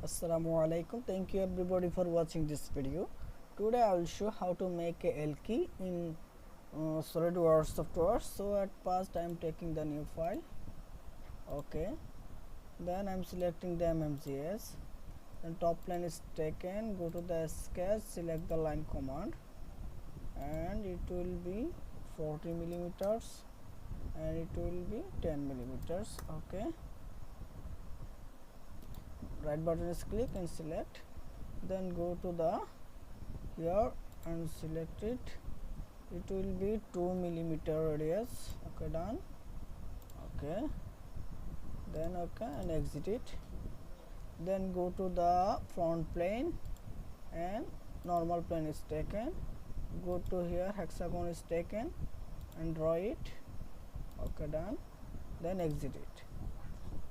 Assalamualaikum. Thank you everybody for watching this video. Today I will show how to make a L key in Solidworks software. So at first I am taking the new file. Okay. Then I am selecting the MMGS. Then top line is taken. Go to the sketch. Select the line command, and it will be 40 millimeters, and it will be 10 millimeters. Okay. Right button is click and select, then go to the here and select it. It will be 2 millimeter radius. Okay, done. Okay, then okay, and exit it. Then go to the front plane, and normal plane is taken. Go to here, hexagon is taken, and draw it. Okay, done. Then exit it.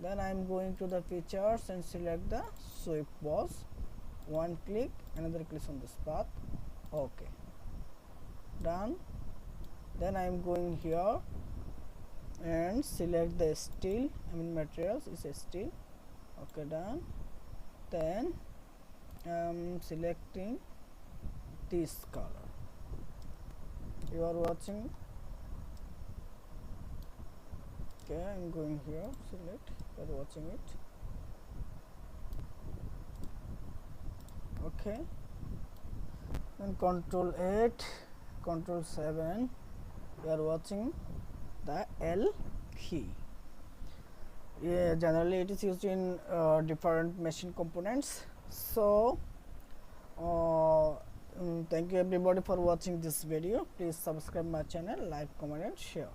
Then I am going to the features and select the sweep boss. One click, another click on this path. Okay, done. Then I am going here and select the steel. Materials is a steel. Okay, done. Then I am selecting this color. You are watching. Okay, I am going here, select, you are watching it. Okay, then Control 8, Control 7, you are watching the L key. Yeah, generally it is used in different machine components. So thank you everybody for watching this video. Please subscribe my channel, like, comment and share.